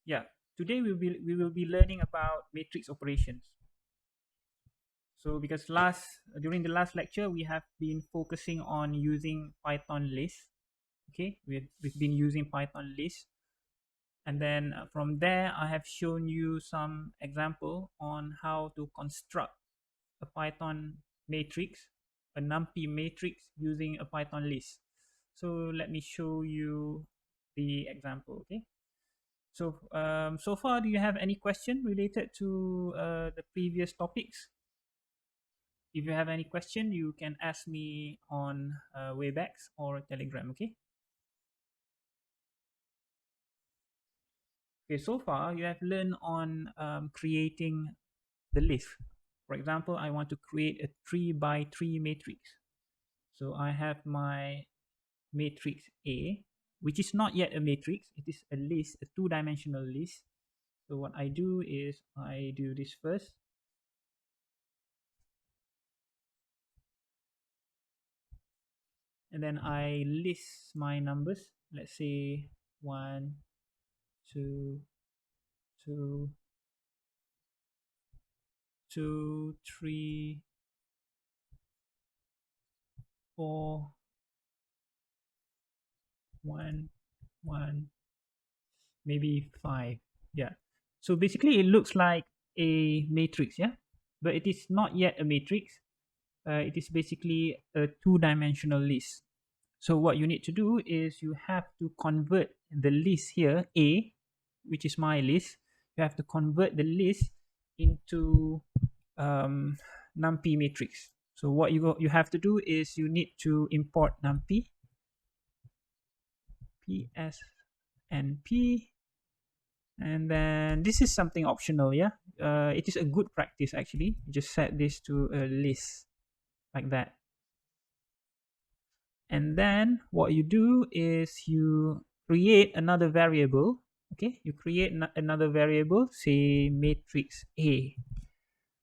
Yeah, today we will be learning about matrix operations. So because during the last lecture we have been focusing on using Python list. Okay, we've been using Python list, and then from there I have shown you some example on how to construct a Python matrix, a NumPy matrix using a Python list. So let me show you the example. Okay. So, so far, do you have any question related to the previous topics? If you have any question, you can ask me on Webex or Telegram. Okay. Okay. So far, you have learned on creating the list. For example, I want to create a 3 by 3 matrix. So I have my matrix A, which is not yet a matrix. It is a list, a two-dimensional list. So what I do is I do this first. And then I list my numbers. Let's say 1, 2, 2, 2, 3, 4, 1, 1, maybe 5. Yeah. So basically, it looks like a matrix. Yeah, but it is not yet a matrix. It is basically a two-dimensional list. So what you need to do is you have to convert the list here, A, which is my list. You have to convert the list into NumPy matrix. So what you have to do is you need to import NumPy, PSNP, and then this is something optional. Yeah, it is a good practice actually. Just set this to a list like that. And then what you do is you create another variable. Okay, you create another variable, say matrix A,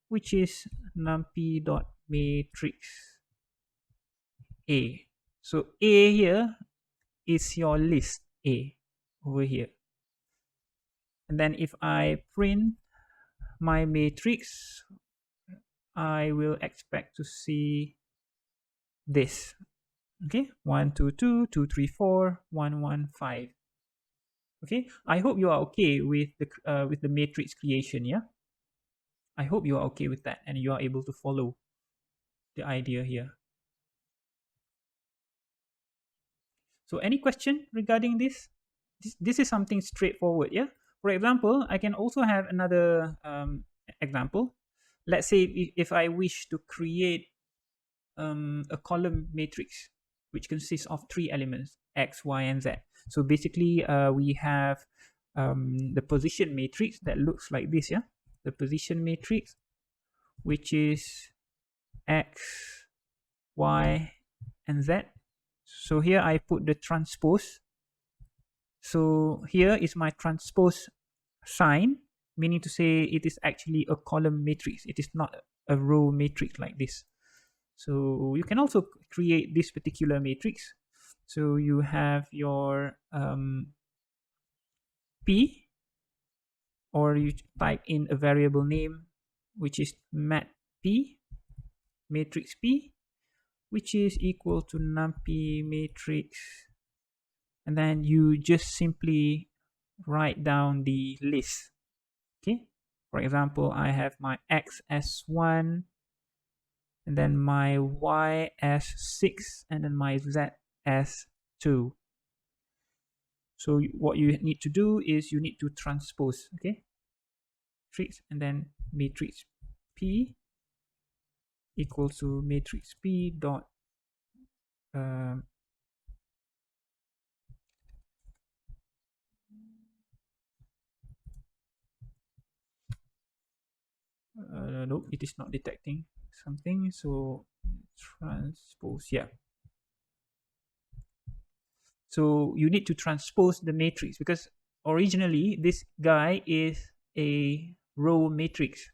which is numpy.matrix A. So A here is your list A over here. And then if I print my matrix, I will expect to see this. Okay, 1, 2, 2, 2, 3, 4, 1, 1, 5. Okay, I hope you are okay with the matrix creation. Yeah, I hope you are okay with that and you are able to follow the idea here. So any question regarding this? This is something straightforward. Yeah, for example, I can also have another example. Let's say if I wish to create a column matrix which consists of 3 elements, X, Y, and Z. So basically we have the position matrix that looks like this. Yeah, the position matrix, which is X, Y, and Z. So here I put the transpose. So here is my transpose sign, meaning to say it is actually a column matrix. It is not a row matrix like this. So you can also create this particular matrix. So you have your P, or you type in a variable name, which is mat P, matrix P, which is equal to numpy matrix. And then you just simply write down the list. Okay. For example, I have my X as 1, and then my Y as 6, and then my Z as 2. So what you need to do is you need to transpose, okay, matrix, and then matrix P equals to matrix P dot nope, it is not detecting something. So transpose, yeah. So you need to transpose the matrix because originally this guy is a row matrix.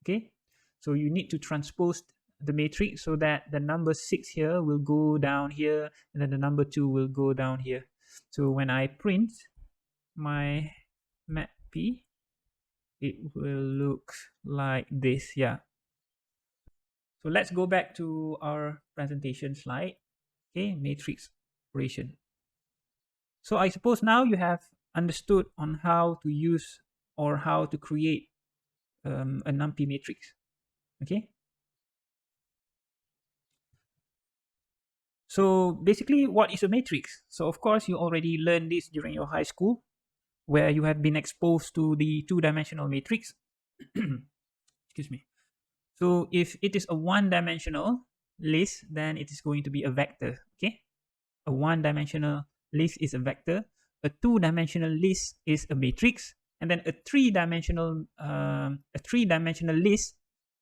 Okay, so you need to transpose the matrix so that the number 6 here will go down here, and then the number 2 will go down here. So when I print my NumPy, it will look like this. Yeah. So let's go back to our presentation slide. Okay, matrix operation. So I suppose now you have understood on how to use or how to create a NumPy matrix. Okay. So basically, what is a matrix? So of course, you already learned this during your high school, where you have been exposed to the two-dimensional matrix. Excuse me. So if it is a one-dimensional list, then it is going to be a vector. Okay, a one-dimensional list is a vector. A two-dimensional list is a matrix, and then a three-dimensional list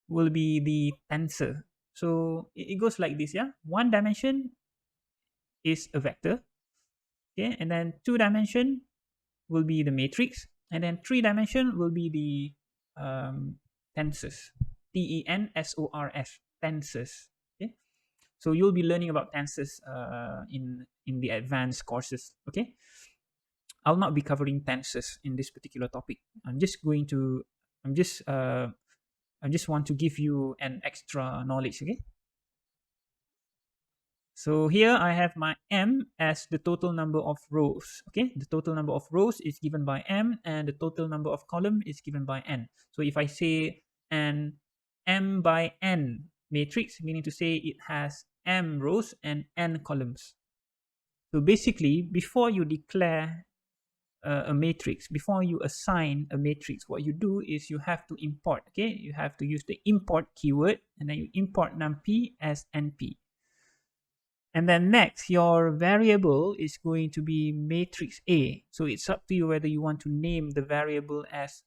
will be the tensor. So it goes like this. Yeah, one dimension is a vector. Okay, and then two dimension will be the matrix, and then three dimension will be the tensors. Tensors, tensors. Okay, so you'll be learning about tensors in the advanced courses. Okay, I'll not be covering tensors in this particular topic. I'm just going to I just want to give you an extra knowledge. Okay. So here I have my m as the total number of rows. Okay, the total number of rows is given by m, and the total number of column is given by n. So if I say an m by n matrix, meaning to say it has m rows and n columns. So basically, before you declare a matrix, before you assign a matrix, what you do is you have to import. Okay, you have to use the import keyword, and then you import numpy as np. And then next, your variable is going to be matrix A. So it's up to you whether you want to name the variable as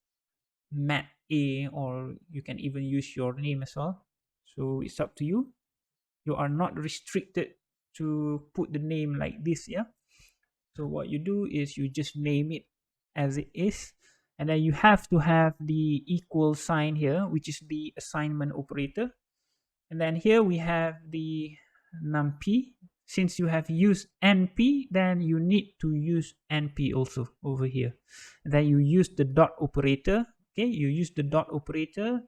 mat A, or you can even use your name as well. So it's up to you. You are not restricted to put the name like this. Yeah. So what you do is you just name it as it is. And then you have to have the equal sign here, which is the assignment operator. And then here we have the numpy. Since you have used np, then you need to use np also over here. And then you use the dot operator. Okay, you use the dot operator,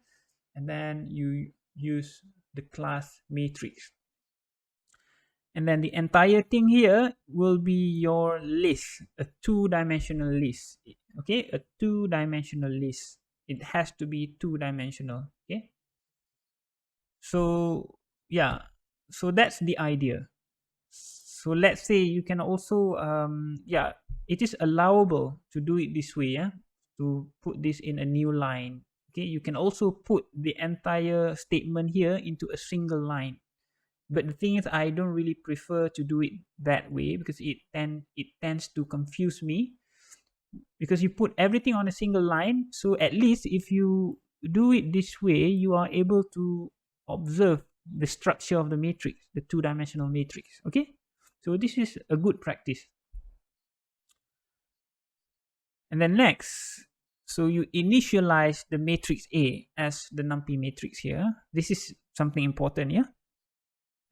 and then you use the class matrix. And then the entire thing here will be your list, a two-dimensional list. Okay, a two-dimensional list. It has to be two-dimensional. Okay. So yeah, so that's the idea. So let's say you can also yeah, it is allowable to do it this way. Yeah, to put this in a new line. Okay, you can also put the entire statement here into a single line. But the thing is, I don't really prefer to do it that way, because it tends to confuse me, because you put everything on a single line. So at least if you do it this way, you are able to observe the structure of the matrix, the two-dimensional matrix. Okay, so this is a good practice. And then next, so you initialize the matrix A as the numpy matrix here. This is something important. Yeah.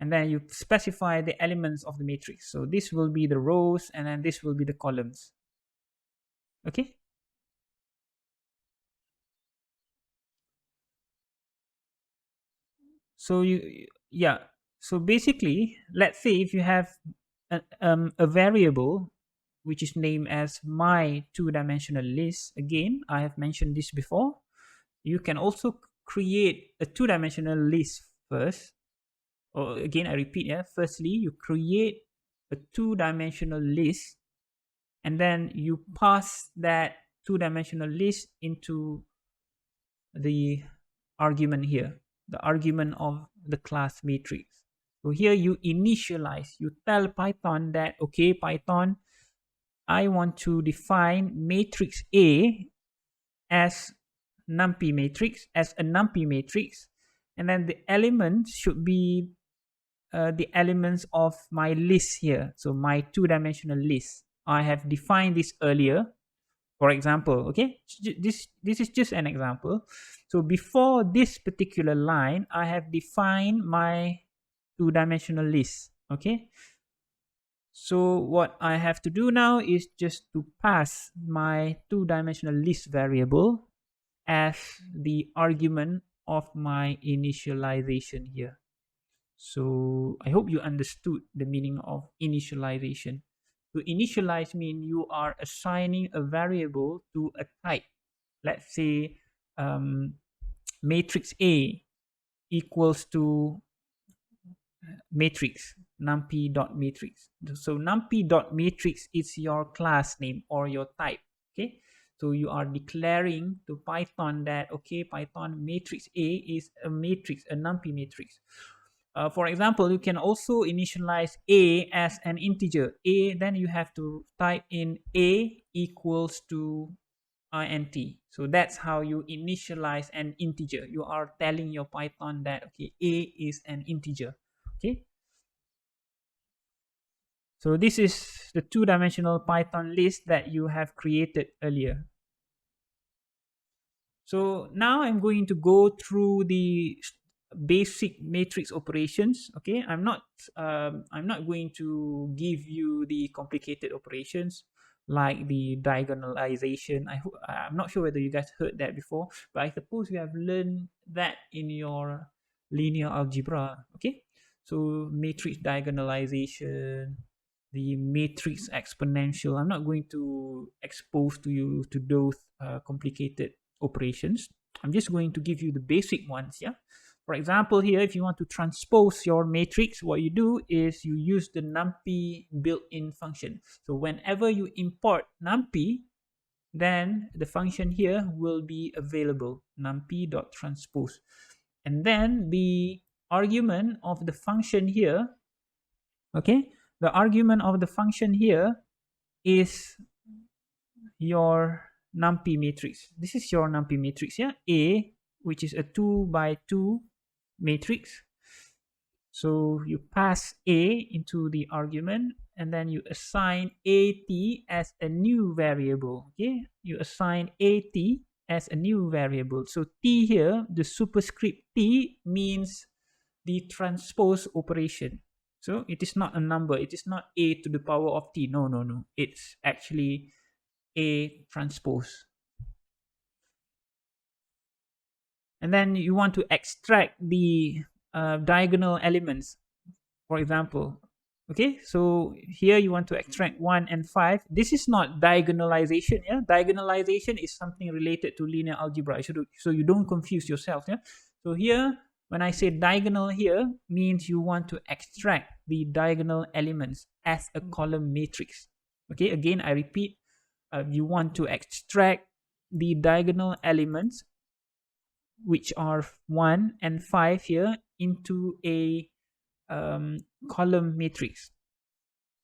And then you specify the elements of the matrix. So this will be the rows, and then this will be the columns. Okay. So yeah. So basically, let's say if you have a variable which is named as my two-dimensional list. Again, I have mentioned this before. You can also create a two-dimensional list first. Or again, I repeat, yeah. Firstly, you create a two-dimensional list, and then you pass that two-dimensional list into the argument here, the argument of the class matrix. So here you initialize, you tell Python that, okay, Python, I want to define matrix A as numpy matrix, as a numpy matrix, and then the elements should be the elements of my list here. So my two-dimensional list, I have defined this earlier. For example, okay, this is just an example. So before this particular line, I have defined my two-dimensional list. Okay, So what I have to do now is just to pass my two-dimensional list variable as the argument of my initialization here. So I hope you understood the meaning of initialization. To initialize means you are assigning a variable to a type. Let's say matrix A equals to matrix numpy.matrix. So numpy.matrix is your class name or your type. Okay, so you are declaring to Python that, okay, Python matrix A is a matrix, a numpy matrix. For example, you can also initialize A as an integer. A, then you have to type in A equals to int. So that's how you initialize an integer. You are telling your Python that, okay, A is an integer. Okay, so this is the two-dimensional Python list that you have created earlier. So now I'm going to go through the basic matrix operations. Okay, I'm not going to give you the complicated operations like the diagonalization. I'm not sure whether you guys heard that before, but I suppose you have learned that in your linear algebra. Okay, so matrix diagonalization, the matrix exponential. I'm not going to expose to you to those complicated operations. I'm just going to give you the basic ones. Yeah. For example, here, if you want to transpose your matrix, what you do is you use the NumPy built-in function. So whenever you import NumPy, then the function here will be available, numpy.transpose. And then the argument of the function here, okay, the argument of the function here is your NumPy matrix. This is your NumPy matrix, yeah, A, which is a 2 by 2 matrix. So you pass A into the argument, and then you assign AT as a new variable. Okay, you assign AT as a new variable. So T here, the superscript T, means the transpose operation. So it is not a number. It is not A to the power of T. No, no, no. It's actually A transpose. And then you want to extract the diagonal elements, for example. Okay, so here you want to extract 1 and 5. This is not diagonalization. Yeah, diagonalization is something related to linear algebra. So you don't confuse yourself. Yeah, so here when I say diagonal here means you want to extract the diagonal elements as a column matrix. Okay, again I repeat, you want to extract the diagonal elements, which are 1 and 5 here, into a column matrix.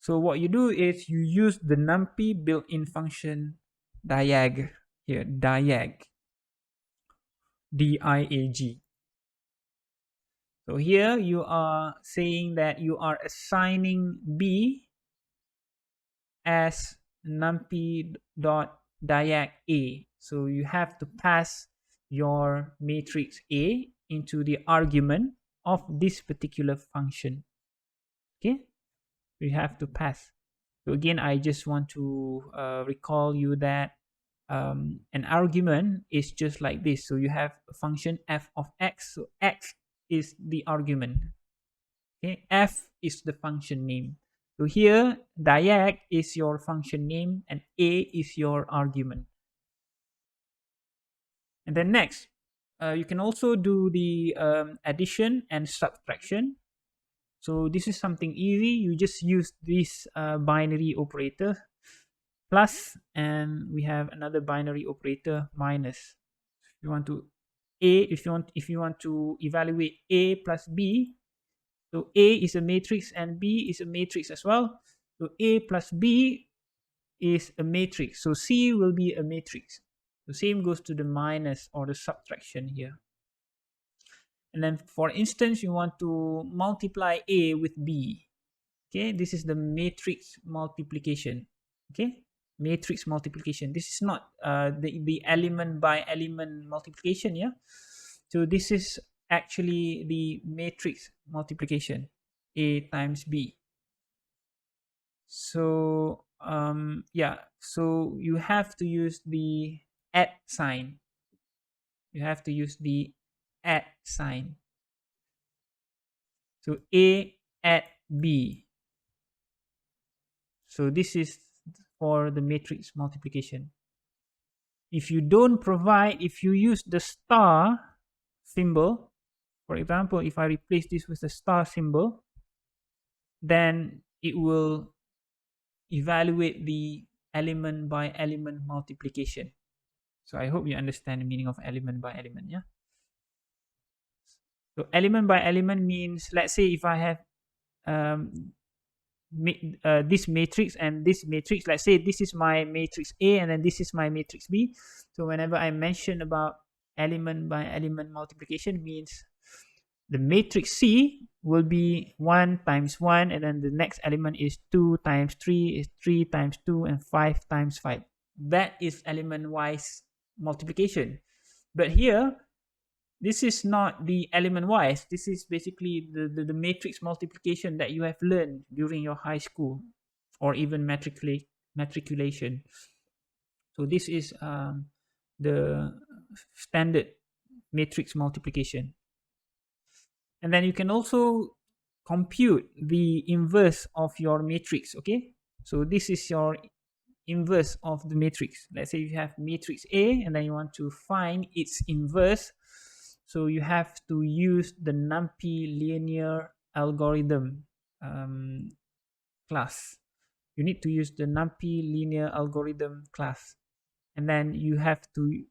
So what you do is you use the NumPy built-in function diag here, diag, D-I-A-G. So here you are saying that you are assigning B as numpy.diag A. So you have to pass your matrix A into the argument of this particular function. Okay, you have to pass. So again, I just want to recall you that an argument is just like this. So you have a function f of x. So x is the argument. Okay, f is the function name. So here, diag is your function name and a is your argument. And then next, you can also do the addition and subtraction. So this is something easy. You just use this binary operator, plus, and we have another binary operator, minus. If you want to if you want to evaluate A plus B, so A is a matrix and B is a matrix as well. So A plus B is a matrix. So C will be a matrix. The same goes to the minus or the subtraction here. And then, for instance, you want to multiply A with B. Okay, this is the matrix multiplication. Okay, matrix multiplication. This is not the element by element multiplication. Yeah, so this is actually the matrix multiplication, A times B. So yeah, so you have to use the at sign. You have to use the at sign. So A at B. So this is for the matrix multiplication. If you don't provide, if you use the star symbol, for example, if I replace this with a star symbol, then it will evaluate the element by element multiplication. So I hope you understand the meaning of element by element. Yeah. So element by element means, let's say if I have um, this matrix and this matrix, let's say this is my matrix A and then this is my matrix B. So whenever I mention about element by element multiplication, means the matrix C will be 1 times 1, and then the next element is 2 times 3 is 3 times 2 and 5 times 5. That is element wise multiplication. But here, this is not the element wise. This is basically the matrix multiplication that you have learned during your high school or even matriculation. So this is the standard matrix multiplication. And then you can also compute the inverse of your matrix. Okay, so this is your inverse of the matrix. Let's say you have matrix A and then you want to find its inverse. So you have to use the NumPy linear algorithm class. You need to use the NumPy linear algorithm class. And then you have to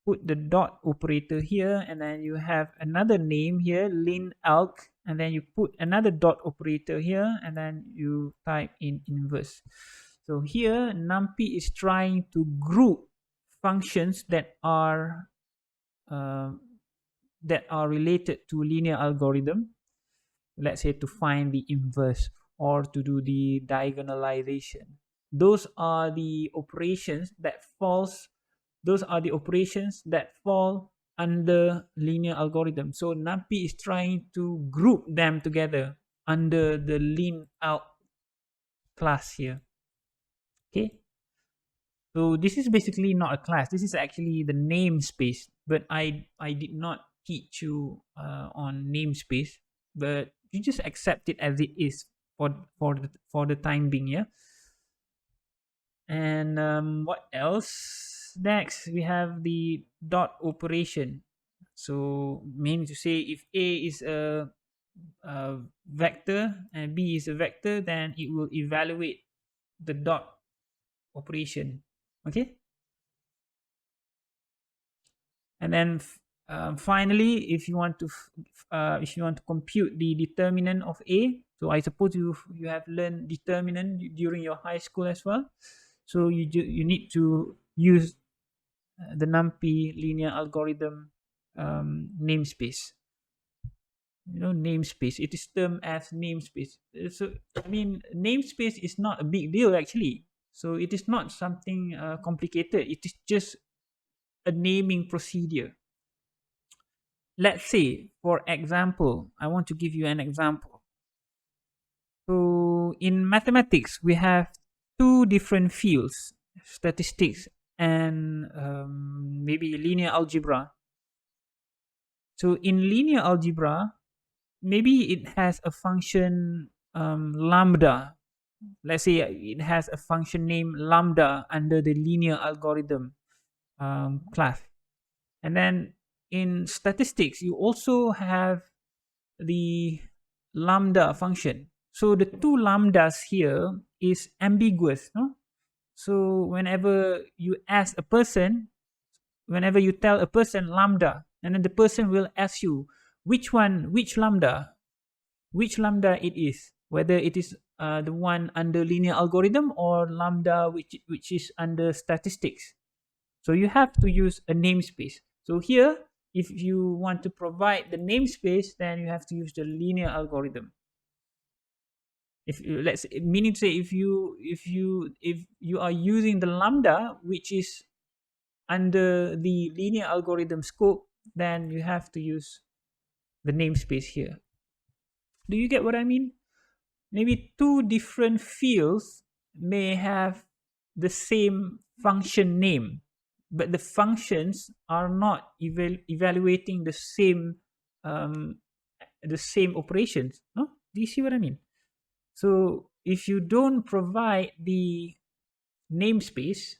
put the dot operator here, and then you have another name here, linalg, and then you put another dot operator here, and then you type in inverse. So here NumPy is trying to group functions that are related to linear algorithm, let's say to find the inverse or to do the diagonalization. Those are the operations that fall under linear algorithm. So NumPy is trying to group them together under the linalg class here. Okay, so this is basically not a class. This is actually the namespace, but I did not teach you on namespace, but you just accept it as it is for the time being. Yeah. And what else? Next, we have the dot operation. So meaning to say, if A is a vector and B is a vector, then it will evaluate the dot operation. Okay. And then finally, if you want to compute the determinant of A, so I suppose you have learned determinant during your high school as well. So you need to use the NumPy linear algorithm namespace. Namespace. It is termed as namespace. So I mean, namespace is not a big deal actually. So it is not something complicated. It is just a naming procedure. Let's say, for example, I want to give you an example. So in mathematics, we have two different fields, statistics and maybe linear algebra. So in linear algebra, maybe it has a function lambda. Let's say it has a function named lambda under the linear algorithm class. And then in statistics, you also have the lambda function. So the two lambdas here is ambiguous, no? So whenever you tell a person lambda, and then the person will ask you which lambda it is, whether it is the one under linear algorithm or lambda which is under statistics. So you have to use a namespace. So here, if you want to provide the namespace, then you have to use the linear algorithm. If you are using the lambda, which is under the linear algorithm scope, then you have to use the namespace here. Do you get what I mean? Maybe two different fields may have the same function name, but the functions are not evaluating um, the same operations. No, do you see what I mean? So if you don't provide the namespace,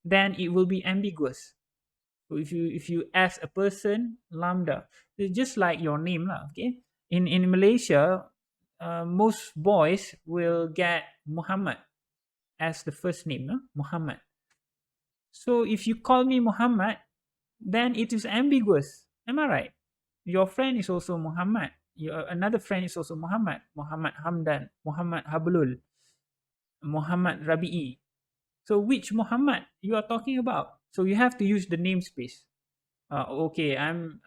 then it will be ambiguous. So if you ask a person lambda, it's just like your name lah. Okay, in Malaysia, most boys will get Muhammad as the first name, no? Muhammad. So if you call me Muhammad, then it is ambiguous. Am I right? Your friend is also Muhammad. Another friend is also Muhammad. Muhammad Hamdan, Muhammad Hablul, Muhammad Rabi'i. So which Muhammad you are talking about? So you have to use the namespace. Okay, I'm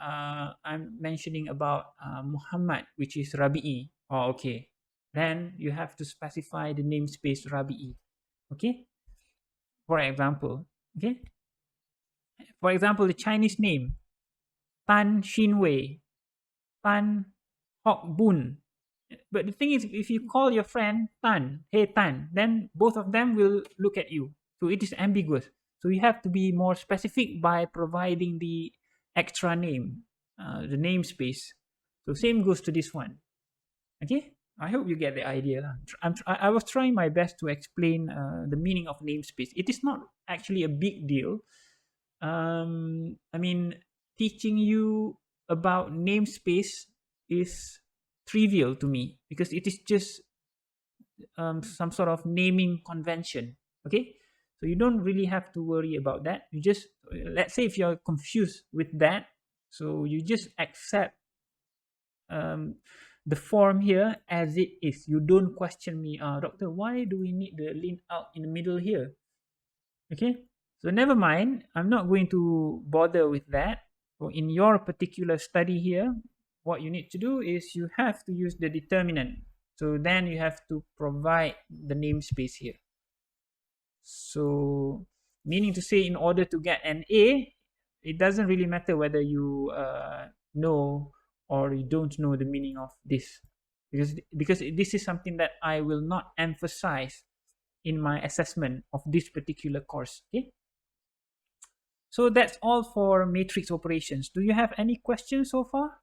mentioning about Muhammad, which is Rabi'i. Oh, okay. Then you have to specify the namespace Rabi'i. Okay. For example, okay. For example, the Chinese name Tan Xinwei, Tan Hock Boon. But the thing is, if you call your friend Tan, hey Tan, then both of them will look at you. So it is ambiguous. So you have to be more specific by providing the extra name, the namespace. So same goes to this one. Okay, I hope you get the idea. I was trying my best to explain the meaning of namespace. It is not actually a big deal. I mean, teaching you about namespace is trivial to me because it is just some sort of naming convention. Okay, so you don't really have to worry about that. You just, let's say if you're confused with that, so you just accept the form here as it is. You don't question me, doctor, why do we need the lint out in the middle here? Okay, so never mind, I'm not going to bother with that. So in your particular study here, what you need to do is you have to use the determinant. So then you have to provide the namespace here. So meaning to say, in order to get an A, it doesn't really matter whether you know or you don't know the meaning of this, because this is something that I will not emphasize in my assessment of this particular course. Okay, so that's all for matrix operations. Do you have any questions so far?